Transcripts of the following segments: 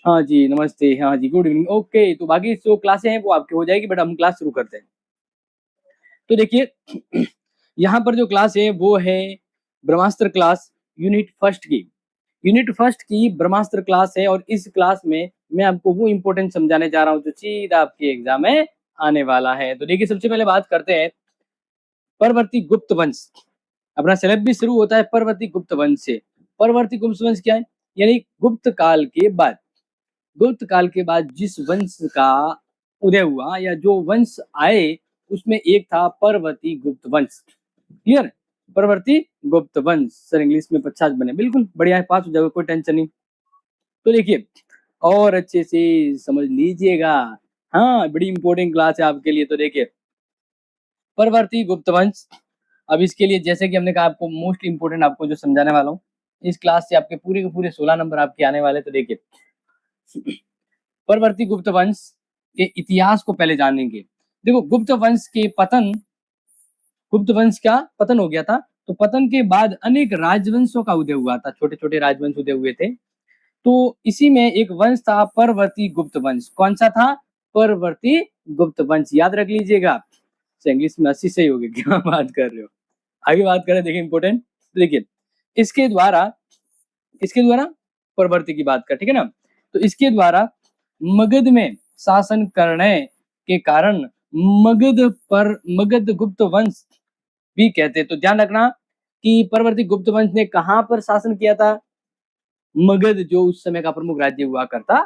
हाँ जी, नमस्ते। हाँ जी, गुड इवनिंग। ओके, तो बाकी जो क्लासें हैं वो आपकी हो जाएगी, बट हम क्लास शुरू करते हैं। तो देखिए यहाँ पर जो क्लास है वो है ब्रह्मास्त्र क्लास यूनिट फर्स्ट की। यूनिट फर्स्ट की ब्रह्मास्त्र क्लास है और इस क्लास में मैं आपको वो इम्पोर्टेंट समझाने जा रहा हूँ जो सीधा आपके एग्जाम में आने वाला है। तो देखिए सबसे पहले बात करते हैं परवर्ती गुप्त वंश। अपना सिलेबस भी शुरू होता है परवर्ती गुप्त वंश से। परवर्ती गुप्त वंश क्या है? यानी गुप्त काल के बाद, गुप्त काल के बाद जिस वंश का उदय हुआ या जो वंश आए उसमें एक था परवर्ती गुप्त वंश। क्लियर? परवर्ती गुप्त वंश। सर इंग्लिश में 50 बने, बिल्कुल बढ़िया है, पास हो जाओगे, कोई टेंशन नहीं। तो देखिए और अच्छे से समझ लीजिएगा। हाँ, बड़ी इंपॉर्टेंट क्लास है आपके लिए। तो देखिए परवर्ती गुप्त वंश। अब इसके लिए जैसे कि हमने कहा आपको मोस्ट इंपोर्टेंट आपको जो समझाने वाला हूँ, इस क्लास से आपके पूरे के पूरे 16 नंबर आपके आने वाले। तो देखिए परवर्ती गुप्त वंश के इतिहास को पहले जानेंगे। देखो गुप्त वंश के पतन, गुप्त वंश का पतन हो गया था, तो पतन के बाद अनेक राजवंशों का उदय हुआ था, छोटे छोटे राजवंश उदय हुए थे। तो इसी में एक वंश था परवर्ती गुप्त वंश। कौन सा था? परवर्ती गुप्त वंश। याद रख लीजिएगा। इंग्लिश में 80 सही हो गए, क्या बात कर रहे हो। आगे बात करें, देखिए इंपोर्टेंट। देखिए इसके द्वारा, इसके द्वारा परवर्ती की बात कर, ठीक है ना। तो इसके द्वारा मगध में शासन करने के कारण मगध गुप्त वंश भी कहते। तो ध्यान रखना कि परवर्ती गुप्त वंश ने कहां पर शासन किया था? मगध, जो उस समय का प्रमुख राज्य हुआ करता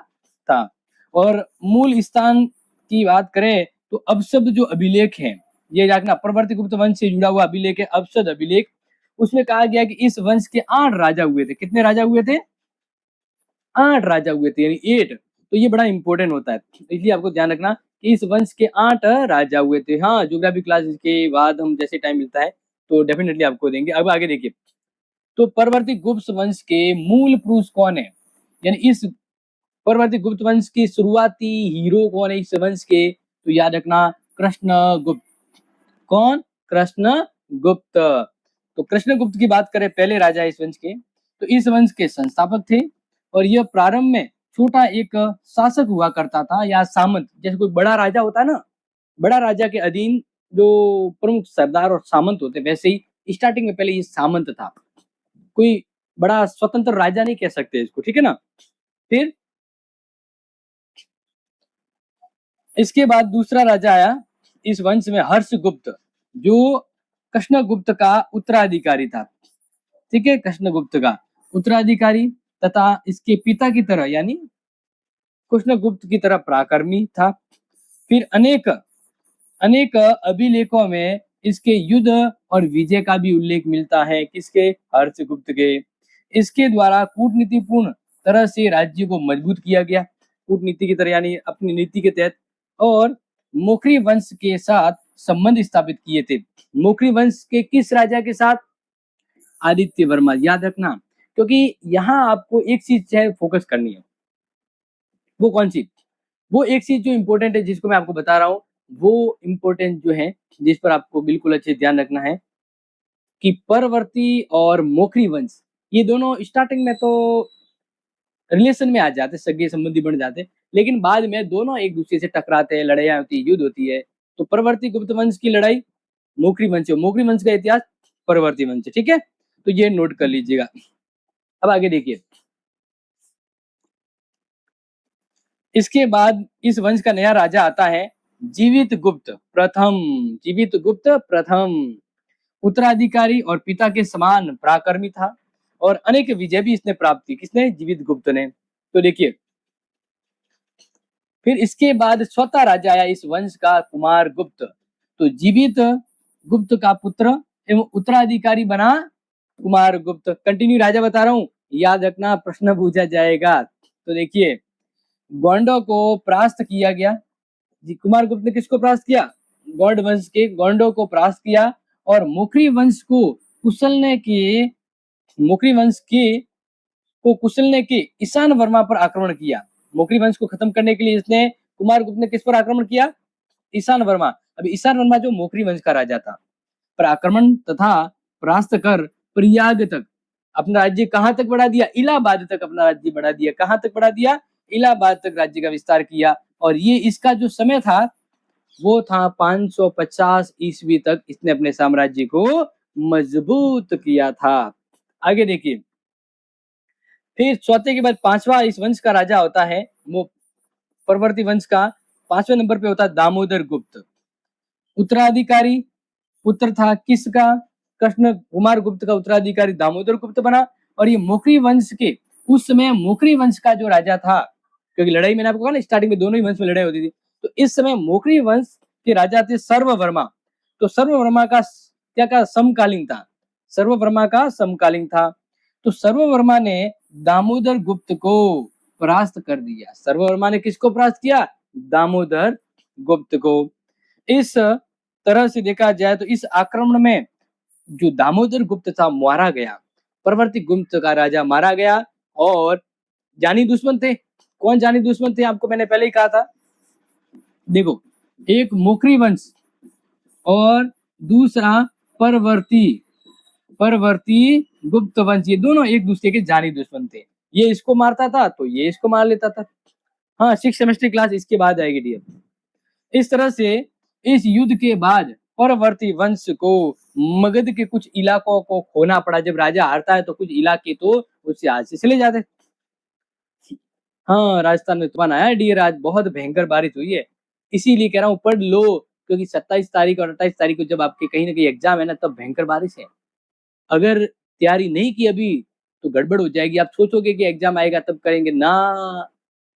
था। और मूल स्थान की बात करें तो अवशद जो अभिलेख है, ये रखना परवर्ती गुप्त वंश से जुड़ा हुआ अभिलेख है अवशद अभिलेख। उसमें कहा गया कि इस वंश के 8 राजा हुए थे। कितने राजा हुए थे? 8 राजा हुए थे, यानी 8। तो ये बड़ा इंपॉर्टेंट होता है, इसलिए आपको ध्यान रखना कि इस वंश के 8 राजा हुए थे। हाँ, ज्योग्राफी क्लास के बाद हम जैसे टाइम मिलता है तो डेफिनेटली आपको देंगे। अब आगे देखिए, तो परवर्ती गुप्त वंश के मूल पुरुष कौन है? यानी इस परवर्ती गुप्त वंश की शुरुआती हीरो कौन है इस वंश के? तो याद रखना कृष्ण गुप्त। कौन? कृष्ण गुप्त। तो कृष्ण गुप्त की बात करें, पहले राजा इस वंश के, तो इस वंश के संस्थापक थे। और यह प्रारंभ में छोटा एक शासक हुआ करता था या सामंत। जैसे कोई बड़ा राजा होता है ना, बड़ा राजा के अधीन जो प्रमुख सरदार और सामंत होते, वैसे ही स्टार्टिंग में पहले ये सामंत था। कोई बड़ा स्वतंत्र राजा नहीं कह सकते इसको, ठीक है ना। फिर इसके बाद दूसरा राजा आया इस वंश में, हर्षगुप्त, जो कृष्णगुप्त का उत्तराधिकारी था। ठीक है, कृष्णगुप्त का उत्तराधिकारी तथा इसके पिता की तरह यानी कृष्णगुप्त की तरह पराक्रमी था। फिर अनेक अनेक अभिलेखों में इसके युद्ध और विजय का भी उल्लेख मिलता है। किसके? हर्षगुप्त के। इसके द्वारा कूटनीतिपूर्ण तरह से राज्य को मजबूत किया गया, कूटनीति की तरह यानी अपनी नीति के तहत। और मोखरी वंश के साथ संबंध स्थापित किए थे। मोखरी वंश के किस राजा के साथ? आदित्य वर्मा। याद रखना, क्योंकि यहाँ आपको एक चीज है फोकस करनी है। वो कौन सी? वो एक चीज जो इंपॉर्टेंट है जिसको मैं आपको बता रहा हूँ, वो इंपॉर्टेंट जो है जिस पर आपको बिल्कुल अच्छे ध्यान रखना है कि परवर्ती और मोखरी वंश, ये दोनों स्टार्टिंग में तो रिलेशन में आ जाते, सगे संबंधी बन जाते, लेकिन बाद में दोनों एक दूसरे से टकराते हैं, लड़ाइयाँ होती है, युद्ध होती है। तो परवर्ती गुप्त वंश की लड़ाई मोखरी वंश, मोखरी वंश का इतिहास परवर्ती वंश। ठीक है, तो ये नोट कर लीजिएगा। अब आगे देखिए, इसके बाद इस वंश का नया राजा आता है जीवित गुप्त प्रथम। जीवित गुप्त प्रथम उत्तराधिकारी और पिता के समान पराक्रमी था और अनेक विजय भी इसने प्राप्त की। किसने? जीवित गुप्त ने। तो देखिए फिर इसके बाद स्वतः राजा आया इस वंश का कुमार गुप्त। तो जीवित गुप्त का पुत्र एवं उत्तराधिकारी बना कुमार गुप्त। कंटिन्यू राजा बता रहा हूं, याद रखना, प्रश्न पूछा जाएगा। तो देखिए गोंडों को परास्त किया गया। जी, कुमार गुप्त ने किसको परास्त किया? गौड़ वंश के गोंडों को परास्त किया। और मोखरी वंश को कुशलने के मोखरी वंश के कुशलने के ईशान वर्मा पर आक्रमण किया। मोखरी वंश को खत्म करने के लिए इसने कुमार गुप्त ने किस पर आक्रमण किया? ईशान वर्मा। अभी ईशान वर्मा जो मोखरी वंश का राजा था, पर आक्रमण तथा परास्त कर प्रयाग तक अपना राज्य कहां तक बढ़ा दिया? इलाहाबाद तक अपना राज्य बढ़ा दिया। कहां तक बढ़ा दिया? इलाहाबाद तक राज्य का विस्तार किया और ये इसका जो समय था वो था 550 ईस्वी तक इसने अपने साम्राज्य को मजबूत किया था। आगे देखिए, फिर चौथे के बाद पांचवा इस वंश का राजा होता है वो परवर्ती वंश का पांचवें नंबर पे होता है दामोदर गुप्त। उत्तराधिकारी पुत्र था किसका? कृष्ण कुमार गुप्त का उत्तराधिकारी दामोदर गुप्त बना और ये मोकरी वंश के उस समय मोकरी वंश का जो राजा था, क्योंकि लड़ाई मैंने आपको कहा ना स्टार्टिंग में दोनों ही वंश में लड़ाई होती थी, तो इस समय मोकरी वंश के राजा थे सर्ववर्मा। तो सर्ववर्मा का क्या का समकालीन था, सर्ववर्मा का समकालीन था। तो सर्ववर्मा ने दामोदर गुप्त को परास्त कर दिया। सर्ववर्मा ने किसको परास्त किया? दामोदर गुप्त को। इस तरह से देखा जाए तो इस आक्रमण में जो दामोदर गुप्त था मारा गया, परवर्ती गुप्त का राजा मारा गया। और जानी दुश्मन थे, कौन जानी दुश्मन थे आपको मैंने पहले ही कहा था। देखो, एक मोकरी वंश और दूसरा परवर्ती परवर्ती गुप्त वंश, ये दोनों एक दूसरे के जानी दुश्मन थे। ये इसको मारता था तो ये इसको मार लेता था। हाँ, 6 सेमेस्टर क्लास इसके बाद आएगी डियर। इस तरह से इस युद्ध के बाद परवर्ती वंश को मगध के कुछ इलाकों को खोना पड़ा। जब राजा हारता है तो कुछ इलाके तो उससे हाथ से चले जाते। हाँ, राजस्थान में तूफान आया है डियर, आज बहुत भयंकर बारिश हुई है, इसीलिए कह रहा हूँ पढ़ लो, क्योंकि 27 तारीख और 28 तारीख को जब आपके कहीं ना कहीं एग्जाम है ना, तब भयंकर बारिश है। अगर तैयारी नहीं की अभी तो गड़बड़ हो जाएगी। आप सोचोगे कि एग्जाम आएगा तब करेंगे ना,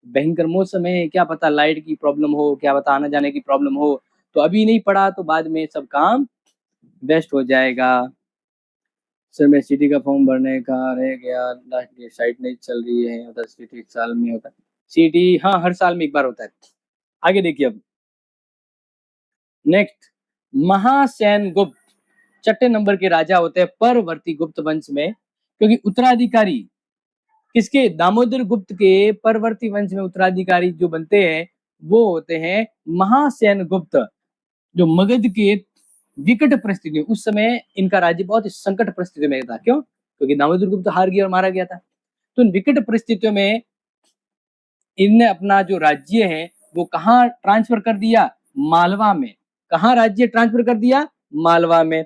भयंकर मौसम है, क्या पता लाइट की प्रॉब्लम हो, क्या पता आने जाने की प्रॉब्लम हो, तो अभी नहीं पढ़ा तो बाद में सब काम वेस्ट हो जाएगा। सर मैं सिटी का फॉर्म भरने का रह गया, लास्ट डेट साइट नहीं चल रही है, होता सिटी एक साल में होता है। सिटी हाँ हर साल में एक बार होता है। आगे देखिए अब नेक्स्ट, महासेन गुप्त छठे नंबर के राजा होते हैं परवर्ती गुप्त वंश में, क्योंकि उत्तराधिकारी किसके? दामोदर गुप्त के परवर्ती वंश में उत्तराधिकारी जो बनते हैं वो होते हैं महासेन गुप्त, जो मगध के विकट परिस्थिति में उस समय इनका राज्य बहुत संकट परिस्थिति में था। क्यों? क्योंकि दामोदर गुप्त हार गया और मारा गया था। तो इन विकट परिस्थितियों में इनने अपना जो राज्य है वो कहाँ ट्रांसफर कर दिया? मालवा में। कहाँ राज्य ट्रांसफर कर दिया? मालवा में।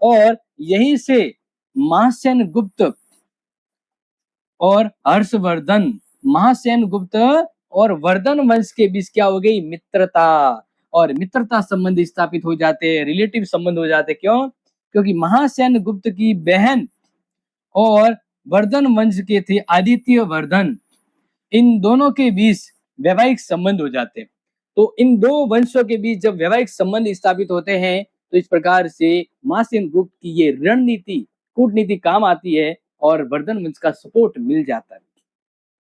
और यहीं से महासेन गुप्त और हर्षवर्धन, महासेन गुप्त और वर्धन वंश के बीच क्या हो गई? मित्रता। और मित्रता संबंध स्थापित हो जाते, रिलेटिव संबंध हो जाते। क्यों? क्योंकि महासेन गुप्त की बहन और वर्धन वंश के थे आदित्य वर्धन, इन दोनों के बीच वैवाहिक संबंध हो जाते। तो इन दो वंशों के बीच जब वैवाहिक संबंध स्थापित होते हैं तो इस प्रकार से महासेन गुप्त की ये रणनीति कूटनीति काम आती है और वर्धन वंश का सपोर्ट मिल जाता है,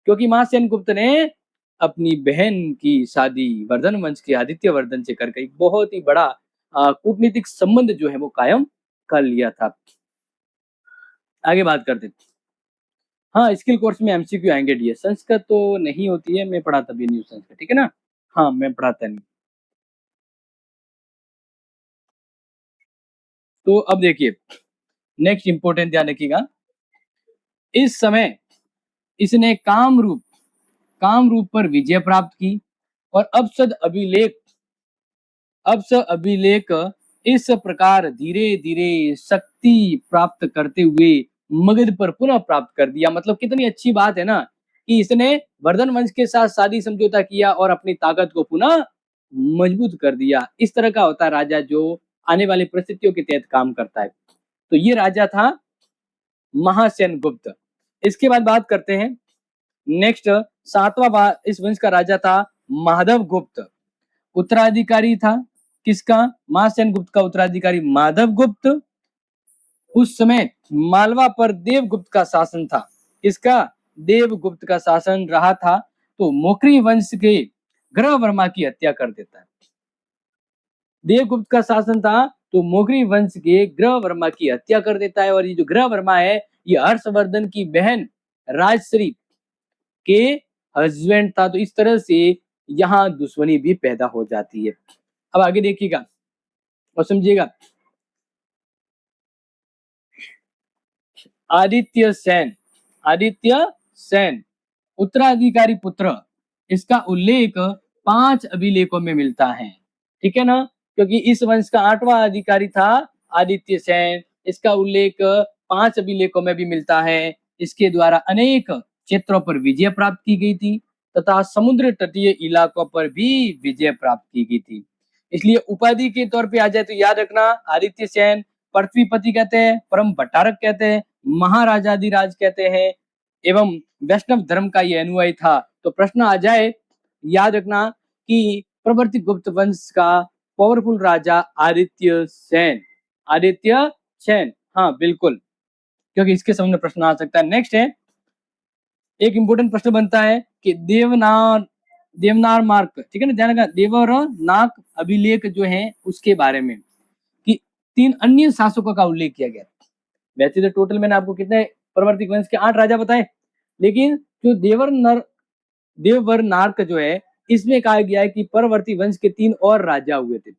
क्योंकि महासेन गुप्त ने अपनी बहन की शादी वर्धन वंश के आदित्य वर्धन से करके एक बहुत ही बड़ा कूटनीतिक संबंध जो है वो कायम कर लिया था। आगे बात करते हैं। हाँ, स्किल कोर्स में एमसीक्यू आएंगे डियर, संस्कृत तो नहीं होती है, मैं पढ़ाता भी नहीं हूँ संस्कृत, ठीक है ना। हाँ, मैं पढ़ाता नहीं। तो अब देखिए नेक्स्ट इंपॉर्टेंट ध्यान रखिएगा, इस समय इसने कामरूप पर विजय प्राप्त की और अब स अभिलेख इस प्रकार धीरे धीरे शक्ति प्राप्त करते हुए मगध पर पुनः प्राप्त कर दिया। मतलब कितनी अच्छी बात है ना कि इसने वर्धन वंश के साथ शादी समझौता किया और अपनी ताकत को पुनः मजबूत कर दिया। इस तरह का होता है राजा जो आने वाली परिस्थितियों के तहत काम करता है। तो ये राजा था महासेन गुप्त। इसके बाद बात करते हैं नेक्स्ट, इस वंश का राजा था माधव गुप्त। उत्तराधिकारी था किसका? महासेन गुप्त का उत्तराधिकारी माधव गुप्त। उस समय मालवा पर देवगुप्त का शासन था। किसका? देवगुप्त का शासन रहा था। तो मोकरी वंश के ग्रह वर्मा की हत्या कर देता है। देवगुप्त का शासन था तो मोकरी वंश के ग्रह वर्मा की हत्या कर देता है। और ये जो ग्रह वर्मा है ये हर्षवर्धन की बहन राजश्री के हस्बैंड था। तो इस तरह से यहाँ दुश्मनी भी पैदा हो जाती है। अब आगे देखिएगा और समझिएगा, आदित्य सेन उत्तराधिकारी पुत्र इसका उल्लेख 5 अभिलेखों में मिलता है, ठीक है ना, क्योंकि इस वंश का 8वां अधिकारी था आदित्य सेन। इसका उल्लेख 5 अभिलेखों में भी मिलता है। इसके द्वारा अनेक क्षेत्रों पर विजय प्राप्त की गई थी तथा समुद्र तटीय इलाकों पर भी विजय प्राप्त की गई थी। इसलिए उपाधि के तौर पे आ जाए तो याद रखना, आदित्य सेन पृथ्वीपति कहते हैं, परम भट्टारक कहते हैं, महाराजाधिराज कहते हैं एवं वैष्णव धर्म का ये अनुयायी था। तो प्रश्न आ जाए, याद रखना कि प्रवर्ती गुप्त वंश का पावरफुल राजा आदित्य सेन। आदित्य सेन, हाँ बिल्कुल, क्योंकि इसके समझ में प्रश्न आ सकता है। नेक्स्ट है, एक इंपॉर्टेंट प्रश्न बनता है कि देवनार मार्क, ठीक है ना, ध्यान रखना, देवनाक अभिलेख जो है उसके बारे में कि 3 अन्य शासकों का उल्लेख किया गया। वैसे तो टोटल मैंने आपको कितने प्रवर्ती वंश के 8 राजा बताए, लेकिन जो देवरनार्क जो है इसमें कहा गया है कि परवर्ती वंश के 3 और राजा हुए थे।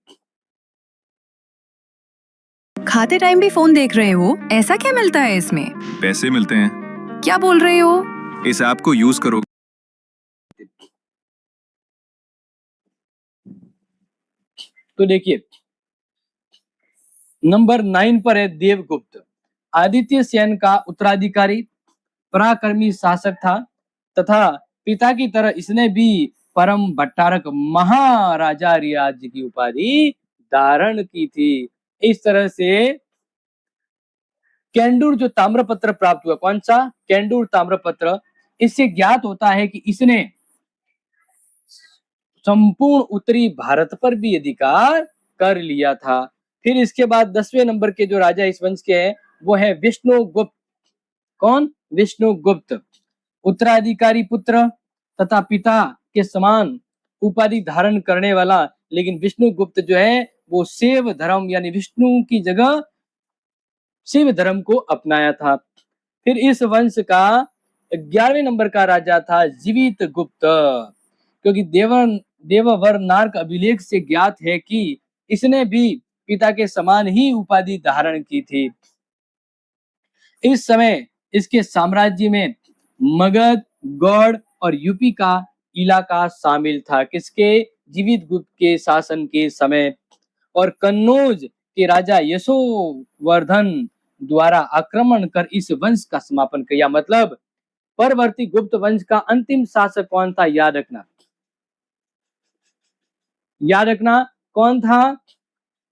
खाते टाइम भी फोन देख रहे हो? ऐसा क्या मिलता है इसमें? पैसे मिलते हैं। क्या बोल रहे हो? इस ऐप को यूज करो। तो देखिए नंबर 9 पर है देवगुप्त। आदित्य सेन का उत्तराधिकारी, पराक्रमी शासक था तथा पिता की तरह इसने भी परम भट्टारक महाराजा रियाज की उपाधि धारण की थी। इस तरह से कैंडूर जो ताम्रपत्र प्राप्त हुआ, कौन सा? कैंडूर ताम्रपत्र, इससे ज्ञात होता है कि इसने संपूर्ण उत्तरी भारत पर भी अधिकार कर लिया था। फिर इसके बाद 10वें नंबर के जो राजा इस वंश के हैं वो है विष्णुगुप्त। कौन? विष्णुगुप्त। उत्तराधिकारी पुत्र तथा पिता के समान उपाधि धारण करने वाला, लेकिन विष्णुगुप्त जो है वो शैव धर्म यानी विष्णु की जगह शिव धर्म को अपनाया था। फिर इस वंश का 11वें नंबर का राजा था जीवित गुप्त, क्योंकि देववरनार्क अभिलेख से ज्ञात है कि इसने भी पिता के समान ही उपाधि धारण की थी। इस समय इसके साम्राज्य में मगध, गौड़ और यूपी का इलाका शामिल था। किसके? जीवित गुप्त के शासन के समय। और कन्नौज के राजा यशोवर्धन द्वारा आक्रमण कर इस वंश का समापन किया। मतलब परवर्ती गुप्त वंश का अंतिम शासक कौन था? याद रखना, याद रखना कौन था?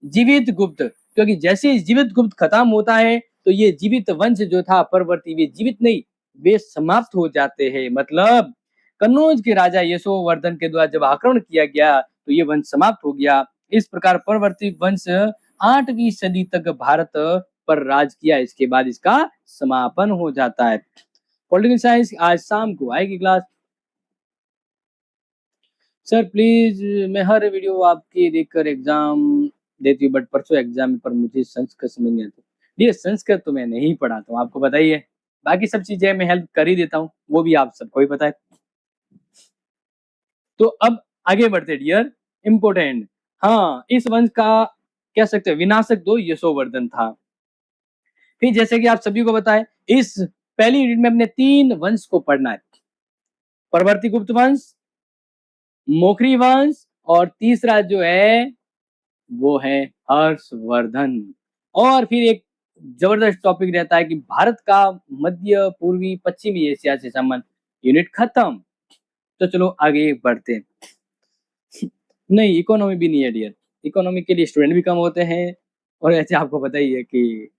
जीवित गुप्त। क्योंकि जैसे जीवित गुप्त खत्म होता है तो ये जीवित वंश जो था परवर्ती, वे जीवित नहीं, वे समाप्त हो जाते हैं। मतलब कन्नौज के राजा यशोवर्धन के द्वारा जब आक्रमण किया गया तो ये वंश समाप्त हो गया। इस प्रकार परवर्ती वंश 8वीं सदी तक भारत पर राज किया। इसके बाद इसका समापन हो जाता है। पॉलिटिकल साइंस आज शाम को आएगी क्लास। सर प्लीज, मैं हर वीडियो आपकी देखकर एग्जाम देती हूँ, बट परसों एग्जाम पर मुझे संस्कृत समझ नहीं आती। ये संस्कृत तो मैं नहीं पढ़ाता हूँ, आपको बताइए। बाकी सब चीजें मैं हेल्प कर ही देता हूँ, वो भी आप सबको ही पता है। तो अब आगे बढ़ते डियर, इम्पोर्टेंट। हाँ, इस वंश का कह सकते हैं विनाशक 2 यशोवर्धन था। फिर जैसे कि आप सभी को बताएं, इस पहली यूनिट में हमने 3 वंश को पढ़ना है, परवर्ती गुप्त वंश, मोखरी वंश और तीसरा जो है वो है हर्षवर्धन। और फिर एक जबरदस्त टॉपिक रहता है कि भारत का मध्य पूर्वी पश्चिमी एशिया से संबंध। यूनिट खत्म। तो चलो आगे बढ़ते हैं। नहीं, इकोनॉमी भी नहीं है डियर। इकोनॉमी के लिए स्टूडेंट भी कम होते हैं और ऐसे आपको पता ही है कि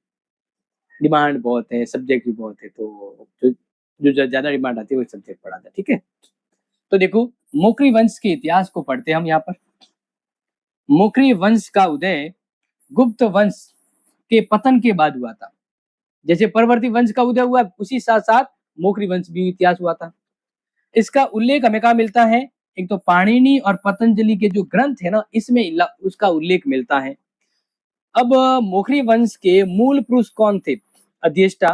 डिमांड बहुत है, सब्जेक्ट भी बहुत है, तो जो ज्यादा डिमांड आती है वो सब्जेक्ट पढ़ाता है। ठीक है, तो देखो मोखरी वंश के इतिहास को पढ़ते हैं हम यहाँ पर। मोखरी वंश का उदय गुप्त वंश के पतन के बाद हुआ था। जैसे परवर्ती वंश का उदय हुआ, उसी साथ साथ मोखरी वंश भी इतिहास हुआ था। इसका उल्लेख हमें कहाँ मिलता है? एक तो पाणिनि और पतंजलि के जो ग्रंथ है ना, इसमें उसका उल्लेख मिलता है। अब मोखरी वंश के मूल पुरुष कौन थे? अधिष्ठा।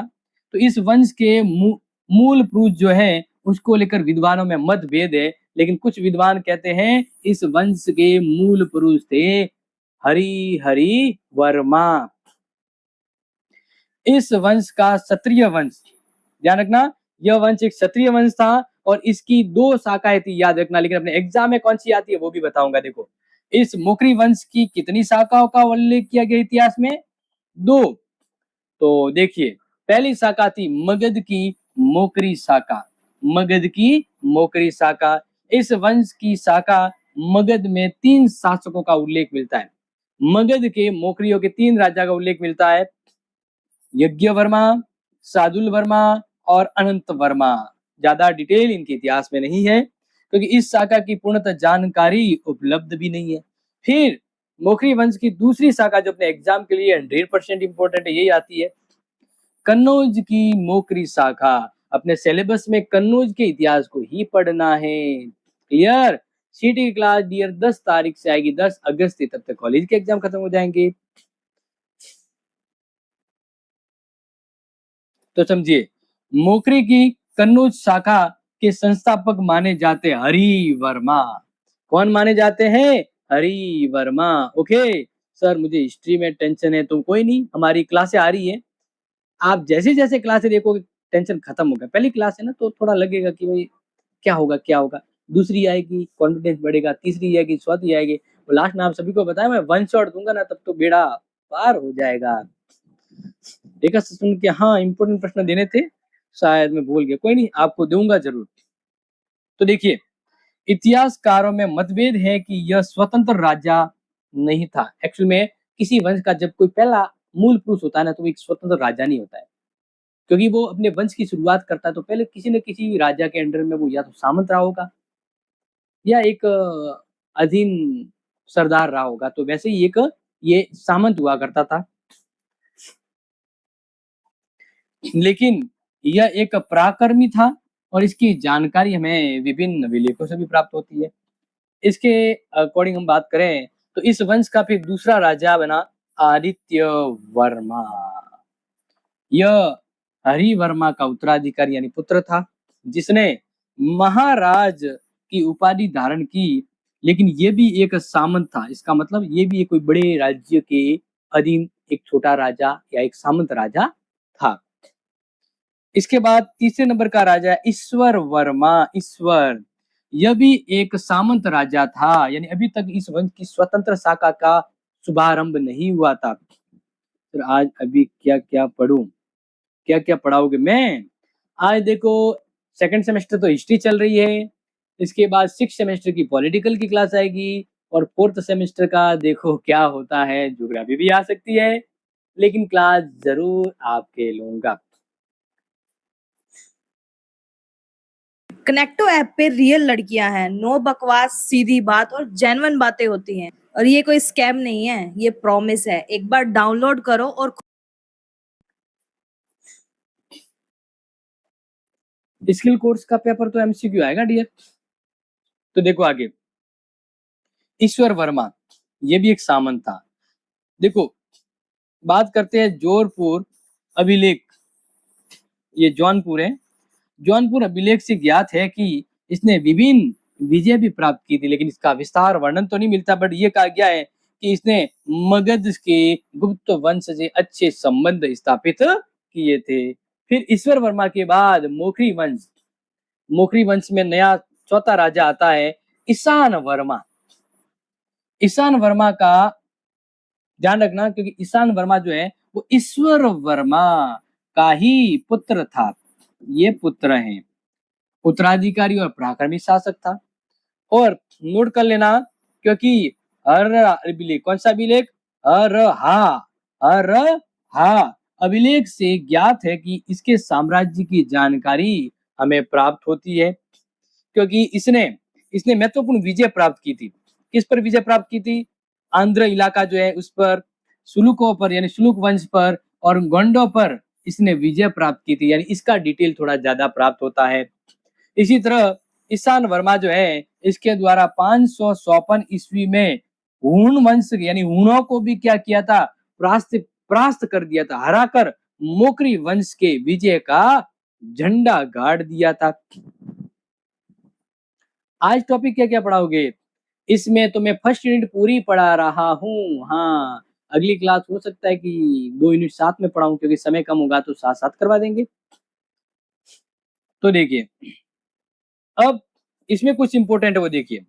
तो इस वंश के मूल पुरुष जो है उसको लेकर विद्वानों में मतभेद है, लेकिन कुछ विद्वान कहते हैं इस वंश के मूल पुरुष थे हरि वर्मा। इस वंश का क्षत्रिय वंश, ध्यान रखना, यह वंश एक क्षत्रिय वंश था और इसकी 2 शाखाएं थी, याद रखना, लेकिन अपने एग्जाम में कौन सी आती है वो भी बताऊंगा। देखो, इस मोकरी वंश की कितनी शाखाओं का उल्लेख किया गया इतिहास में? 2। तो देखिए, पहली शाखा थी मगध की मोकरी शाखा। मगध की मोकरी शाखा। इस वंश की शाखा मगध में 3 शासकों का उल्लेख मिलता है। मगध के मोकरियों के 3 राजा का उल्लेख मिलता है, यज्ञवर्मा, सादुल वर्मा और अनंत वर्मा। ज्यादा डिटेल इनके इतिहास में नहीं है, क्योंकि इस शाखा की पूर्णतः जानकारी उपलब्ध भी नहीं है। फिर मोखरी वंश की दूसरी शाखा जो अपने एग्जाम के लिए 100% इंपॉर्टेंट है, यही आती है कन्नौज की मोकरी शाखा। अपने सिलेबस में कन्नौज के इतिहास को ही पढ़ना है। क्लियर? सीटी की क्लास डियर 10 तारीख से आएगी, 10 अगस्त से, तब तक कॉलेज के एग्जाम खत्म हो जाएंगे। तो समझिए, मोकरी की कन्नौज शाखा के संस्थापक माने जाते हरि वर्मा। कौन माने जाते हैं? हरि वर्मा। ओके सर, मुझे हिस्ट्री में टेंशन है, तो कोई नहीं, हमारी क्लासें आ रही है, आप जैसे जैसे क्लासें देखोगे टेंशन खत्म होगा। पहली क्लास है ना, तो थोड़ा लगेगा कि भाई क्या होगा क्या होगा, दूसरी आएगी कॉन्फिडेंस बढ़ेगा, तीसरी आएगी, चौथी आएगी, और लास्ट में आप सभी को बताया मैं वन शॉट दूंगा ना, तब तो बेड़ा पार हो जाएगा। देखा सुन के, हाँ इंपोर्टेंट प्रश्न देने थे, शायद मैं भूल गया, कोई नहीं, आपको दूंगा जरूर। तो देखिए, इतिहासकारों में मतभेद है कि यह स्वतंत्र राजा नहीं था। एक्चुअल में किसी वंश का जब कोई पहला मूल पुरुष होता है ना, तो वो एक स्वतंत्र राजा नहीं होता है, क्योंकि वो अपने वंश की शुरुआत करता है तो पहले किसी न किसी राजा के अंडर में वो या तो सामंत रहा होगा या एक अधीन सरदार रहा होगा। तो वैसे ही एक ये सामंत हुआ करता था, लेकिन यह एक पराक्रमी था और इसकी जानकारी हमें विभिन्न अभिलेखों से भी प्राप्त होती है। इसके अकॉर्डिंग हम बात करें तो इस वंश का फिर दूसरा राजा बना आदित्य वर्मा। यह हरि वर्मा का उत्तराधिकारी यानी पुत्र था, जिसने महाराज की उपाधि धारण की, लेकिन ये भी एक सामंत था। इसका मतलब ये भी एक कोई बड़े राज्य के अधीन एक छोटा राजा या एक सामंत राजा था। इसके बाद तीसरे नंबर का राजा है ईश्वर वर्मा। ईश्वर, यह भी एक सामंत राजा था, यानी अभी तक इस वंश की स्वतंत्र शाखा का शुभारंभ नहीं हुआ था। फिर आज अभी क्या क्या पढ़ूं, क्या क्या पढ़ाओगे? मैं आज देखो, सेकंड सेमेस्टर तो हिस्ट्री चल रही है, इसके बाद 6 सेमेस्टर की पॉलिटिकल की क्लास आएगी, और 4th सेमेस्टर का देखो क्या होता है, ज्योग्राफी भी आ सकती है, लेकिन क्लास जरूर आपके लूंगा। कनेक्टो ऐप पे रियल लड़कियां हैं, नो बकवास, सीधी बात और जेन्युइन बातें होती हैं। और ये कोई स्कैम नहीं है, ये प्रॉमिस है। एक बार डाउनलोड करो और स्किल कोर्स का पेपर तो एमसीक्यू आएगा डियर। तो देखो आगे, ईश्वर वर्मा, ये भी एक सामंत था। देखो, बात करते हैं जोधपुर अभिलेख, ये जौनपुर है। जौनपुर अभिलेख से ज्ञात है कि इसने विभिन्न विजय भी प्राप्त की थी, लेकिन इसका विस्तार वर्णन तो नहीं मिलता, बट ये कहा गया है कि इसने मगध के गुप्त वंश से अच्छे संबंध स्थापित किए थे। फिर ईश्वर वर्मा के बाद मोखरी वंश, मोखरी वंश में नया चौथा राजा आता है ईशान वर्मा। ईशान वर्मा का ध्यान रखना, क्योंकि ईशान वर्मा जो है वो ईश्वर वर्मा का ही पुत्र था। ये पुत्र हैं, उत्तराधिकारी और पराक्रमी शासक था। और नोट कर लेना, क्योंकि हर अभिलेख, कौन सा अभिलेख? हर हा अभिलेख से ज्ञात है कि इसके साम्राज्य की जानकारी हमें प्राप्त होती है, क्योंकि इसने इसने महत्वपूर्ण विजय प्राप्त की थी। किस पर विजय प्राप्त की थी? आंध्र इलाका जो है उस पर, सुलुकों पर यानी सुलुक वंश पर, और गोंडों पर इसने विजय प्राप्त की थी, यानी इसका डिटेल थोड़ा ज्यादा प्राप्त होता है। इसी तरह ईशान वर्मा जो है, इसके द्वारा 554 ईस्वी में हूण वंश यानी हूणों को भी क्या किया था? परास्त परास्त कर दिया था, हराकर मोकरी वंश के विजय का झंडा गाड़ दिया था। आज टॉपिक क्या क्या पढ़ाओगे? इसमें तो मैं फर्स्ट यूनिट पूरी पढ़ा रहा हूँ। हाँ, अगली क्लास हो सकता है कि 2 यूनिट साथ में पढ़ाऊं, क्योंकि समय कम होगा तो साथ साथ करवा देंगे। तो देखिए, अब इसमें कुछ इंपॉर्टेंट है वो देखिए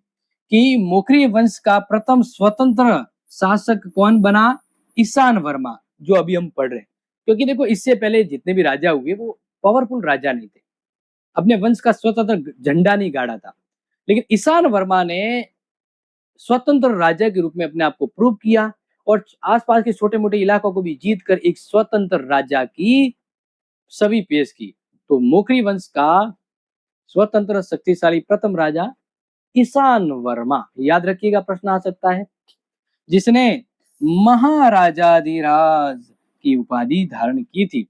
कि मोखरी वंश का प्रथम स्वतंत्र शासक कौन बना? ईशान वर्मा, जो अभी हम पढ़ रहे हैं। क्योंकि देखो इससे पहले जितने भी राजा हुए वो पावरफुल राजा नहीं थे, अपने वंश का स्वतंत्र झंडा नहीं गाड़ा था, लेकिन ईशान वर्मा ने स्वतंत्र राजा के रूप में अपने आप को प्रूव किया और आसपास के छोटे मोटे इलाकों को भी जीत कर एक स्वतंत्र राजा की छवि पेश की। तो मोखरी वंश का स्वतंत्र शक्तिशाली प्रथम राजा ईशान वर्मा, याद रखिएगा, प्रश्न आ सकता है, जिसने महाराजाधिराज की उपाधि धारण की थी।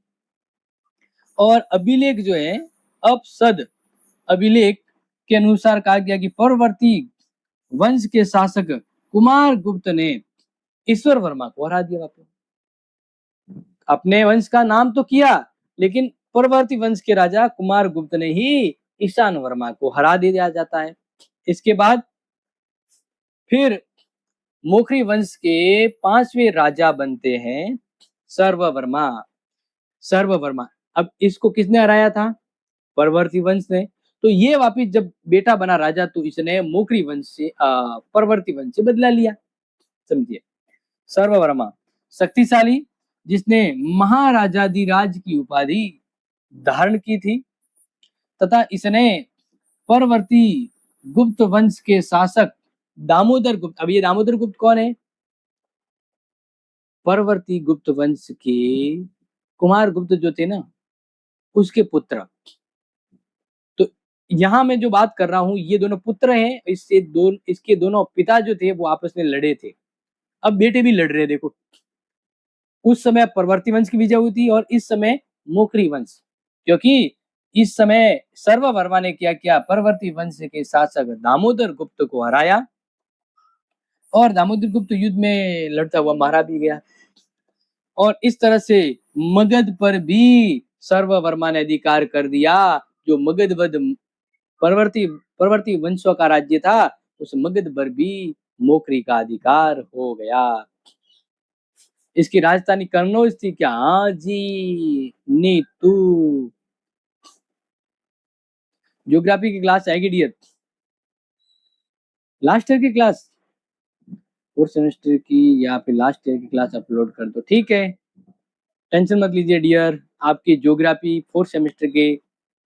और अभिलेख जो है, अपसद अभिलेख के अनुसार कहा गया कि परवर्ती वंश के शासक कुमार गुप्त ने ईश्वर वर्मा को हरा दिया। अपने वंश का नाम तो किया, लेकिन परवर्ती वंश के राजा कुमार गुप्त ने ही ईशान वर्मा को हरा दिया जाता है। इसके बाद फिर मोखरी वंश के 5वें राजा बनते हैं सर्ववर्मा। सर्ववर्मा, अब इसको किसने हराया था? परवर्ती वंश ने। तो ये वापिस जब बेटा बना राजा तो इसने मोखरी वंश से परवर्ती वंश से बदला लिया। समझिए, सर्ववर्मा शक्तिशाली, जिसने महाराजाधिराज की उपाधि धारण की थी, तथा इसने परवर्ती गुप्त वंश के शासक दामोदर गुप्त, अब ये दामोदर गुप्त कौन है? परवर्ती गुप्त वंश के कुमार गुप्त जो थे ना, उसके पुत्र। तो यहां मैं जो बात कर रहा हूं, ये दोनों पुत्र हैं, इसके दोनों पिता जो थे वो आपस में लड़े थे। अब बेटे भी लड़ रहे हैं, देखो। उस समय परवर्ती वंश की विजय हुई थी और इस समय मोखरी वंश, क्योंकि इस समय सर्ववर्मा ने क्या किया? परवर्ती वंश के शासक दामोदर गुप्त को हराया और दामोदर गुप्त युद्ध में लड़ता हुआ मारा भी गया। और इस तरह से मगध पर भी सर्ववर्मा ने अधिकार कर दिया। जो मगध परवर्ती वंशों का राज्य था, उस मगध पर भी मोखरी का अधिकार हो गया। इसकी राजधानी कन्नौज थी क्या? हाँ जी, नीतू। ज्योग्राफी की क्लास आएगी डियर, लास्ट ईयर की क्लास, फोर्थ सेमेस्टर की या फिर लास्ट ईयर की क्लास अपलोड कर दो, ठीक है? टेंशन मत लीजिए डियर, आपकी ज्योग्राफी फोर्थ सेमेस्टर के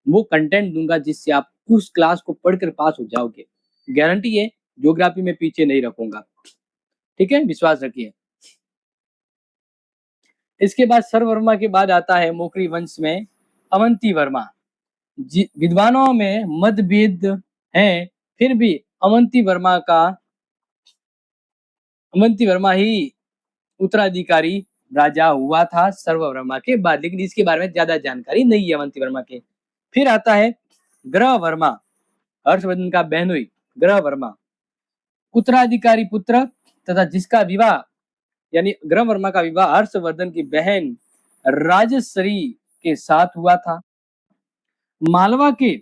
वो कंटेंट दूंगा जिससे आप उस क्लास को पढ़कर पास हो जाओगे, गारंटी है। ज्योग्राफी में पीछे नहीं रखूंगा, ठीक है, विश्वास रखिए। इसके बाद सर्ववर्मा के बाद आता है मोखरी वंश में अवंती वर्मा। विद्वानों में मतभेद है, फिर भी अवंती वर्मा ही उत्तराधिकारी राजा हुआ था सर्ववर्मा के बाद, लेकिन इसके बारे में ज्यादा जानकारी नहीं है अवंती वर्मा के। फिर आता है ग्रह वर्मा, हर्षवर्धन का बहनोई ग्रह वर्मा, उत्तराधिकारी पुत्र तथा जिसका विवाह, यानी ग्रह वर्मा का विवाह हर्षवर्धन की बहन राजश्री के साथ हुआ था। मालवा के